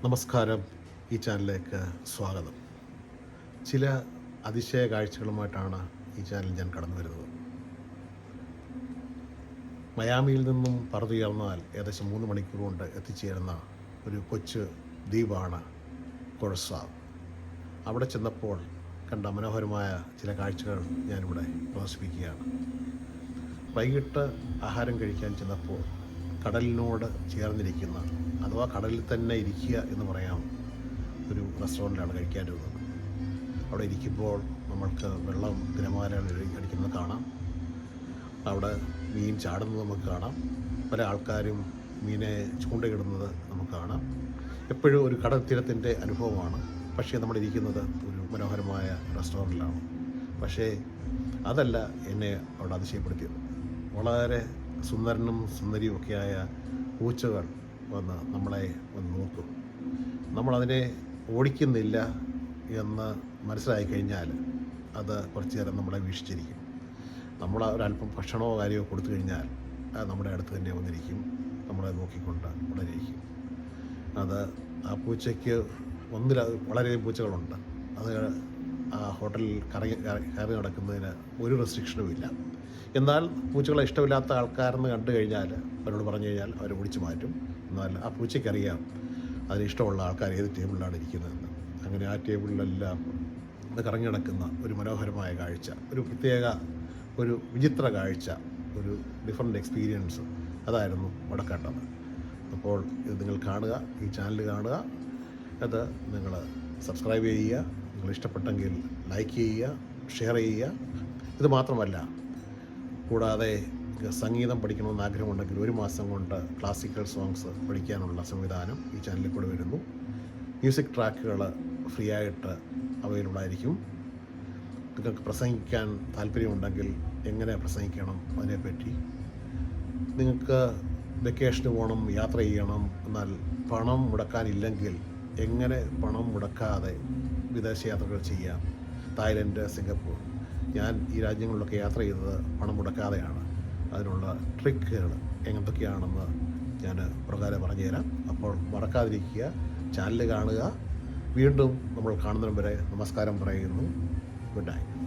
നമസ്കാരം. ഈ ചാനലിലേക്ക് സ്വാഗതം. ചില അതിശയ കാഴ്ചകളുമായിട്ടാണ് ഈ ചാനൽ ഞാൻ കടന്നു വരുന്നത്. മയാമിയിൽ നിന്നും പറന്നുയർന്നാൽ ഏകദേശം 3 മണിക്കൂർ കൊണ്ട് എത്തിച്ചേരുന്ന ഒരു കൊച്ചു ദ്വീപാണ് കൊഴസാവ്. അവിടെ ചെന്നപ്പോൾ കണ്ട മനോഹരമായ ചില കാഴ്ചകൾ ഞാനിവിടെ പ്രദർശിപ്പിക്കുകയാണ്. വൈകിട്ട് ആഹാരം കഴിക്കാൻ ചെന്നപ്പോൾ കടലിനോട് ചേർന്നിരിക്കുന്ന, അഥവാ കടലിൽ തന്നെ ഇരിക്കുക എന്ന് പറയാം, ഒരു റെസ്റ്റോറൻറ്റിലാണ് കഴിക്കാനിരുന്നത്. അവിടെ ഇരിക്കുമ്പോൾ നമ്മൾക്ക് വെള്ളം തിരമാലകൾ അടിക്കുന്നത് കാണാം. അവിടെ മീൻ ചാടുന്നത് നമുക്ക് കാണാം. പല ആൾക്കാരും മീനെ ചൂണ്ടയിടുന്നത് നമുക്ക് കാണാം. എപ്പോഴും ഒരു കടൽ തീരത്തിൻ്റെ അനുഭവമാണ്. പക്ഷേ നമ്മളിരിക്കുന്നത് ഒരു മനോഹരമായ റെസ്റ്റോറൻറ്റിലാണ്. പക്ഷേ അതല്ല എന്നെ അവിടെ അതിശയപ്പെടുത്തിയത്. വളരെ സുന്ദരനും സുന്ദരിയുമൊക്കെയായ പൂച്ചകൾ വന്ന് നമ്മളെ വന്ന് നോക്കും. നമ്മളതിനെ ഓടിക്കുന്നില്ല എന്ന് മനസ്സിലായി കഴിഞ്ഞാൽ അത് കുറച്ച് നേരം നമ്മളെ വീക്ഷിച്ചിരിക്കും. നമ്മൾ ഒരല്പം ഭക്ഷണമോ കാര്യമോ കൊടുത്തു കഴിഞ്ഞാൽ അത് നമ്മുടെ അടുത്ത് തന്നെ വന്നിരിക്കും, നമ്മളെ നോക്കിക്കൊണ്ട് വളരെ ഇരിക്കും. അത് ആ പൂച്ചയ്ക്ക് വളരെയധികം പൂച്ചകളുണ്ട്. അത് ആ ഹോട്ടലിൽ കയറി നടക്കുന്നതിന് ഒരു റെസ്ട്രിക്ഷനും ഇല്ല. എന്നാൽ പൂച്ചകളെ ഇഷ്ടമില്ലാത്ത ആൾക്കാരെന്ന് കണ്ടു കഴിഞ്ഞാൽ അവരോട് പറഞ്ഞു കഴിഞ്ഞാൽ അവർ ഓടിച്ചു മാറ്റും. എന്നാൽ ആ പൂച്ചയ്ക്കറിയാം അതിന് ഇഷ്ടമുള്ള ആൾക്കാർ ഏത് ടേബിളിലാണ് ഇരിക്കുന്നതെന്ന്. അങ്ങനെ ആ ടേബിളിലെല്ലാം അത് കറങ്ങി നടക്കുന്ന ഒരു മനോഹരമായ കാഴ്ച, ഒരു പ്രത്യേക, ഒരു വിചിത്ര കാഴ്ച, ഒരു ഡിഫറെൻ്റ് എക്സ്പീരിയൻസ് അതായിരുന്നു അവിടെ കണ്ടത്. അപ്പോൾ ഇത് നിങ്ങൾ കാണുക, ഈ ചാനൽ കാണുക, അത് നിങ്ങൾ സബ്സ്ക്രൈബ് ചെയ്യുക, നിങ്ങൾ ഇഷ്ടപ്പെട്ടെങ്കിൽ ലൈക്ക് ചെയ്യുക, ഷെയർ ചെയ്യുക. ഇത് മാത്രമല്ല, കൂടാതെ സംഗീതം പഠിക്കണമെന്ന് ആഗ്രഹമുണ്ടെങ്കിൽ 1 മാസം കൊണ്ട് ക്ലാസിക്കൽ സോങ്സ് പഠിക്കാനുള്ള സംവിധാനം ഈ ചാനലിൽ കൂടെ വരുന്നു. മ്യൂസിക് ട്രാക്കുകൾ ഫ്രീ ആയിട്ട് അവൈലബിൾ ആയിരിക്കും. നിങ്ങൾക്ക് പ്രസംഗിക്കാൻ താല്പര്യമുണ്ടെങ്കിൽ എങ്ങനെ പ്രസംഗിക്കണം അതിനെപ്പറ്റി, നിങ്ങൾക്ക് വെക്കേഷന് പോകണം, യാത്ര ചെയ്യണം, എന്നാൽ പണം മുടക്കാനില്ലെങ്കിൽ എങ്ങനെ പണം മുടക്കാതെ വിദേശ യാത്രകൾ ചെയ്യാം. തായ്ലൻഡ്, സിംഗപ്പൂർ, ഞാൻ ഈ രാജ്യങ്ങളിലൊക്കെ യാത്ര ചെയ്തത് പണം മുടക്കാതെയാണ്. അതിനുള്ള ട്രിക്കുകൾ എന്തൊക്കെയാണെന്ന് ഞാൻ പ്രകാരം പറഞ്ഞുതരാം. അപ്പോൾ മറക്കാതിരിക്കുക, ചാനൽ കാണുക. വീണ്ടും നമ്മൾ കാണുന്നതിന് വരെ നമസ്കാരം പറയുന്നു. Good night.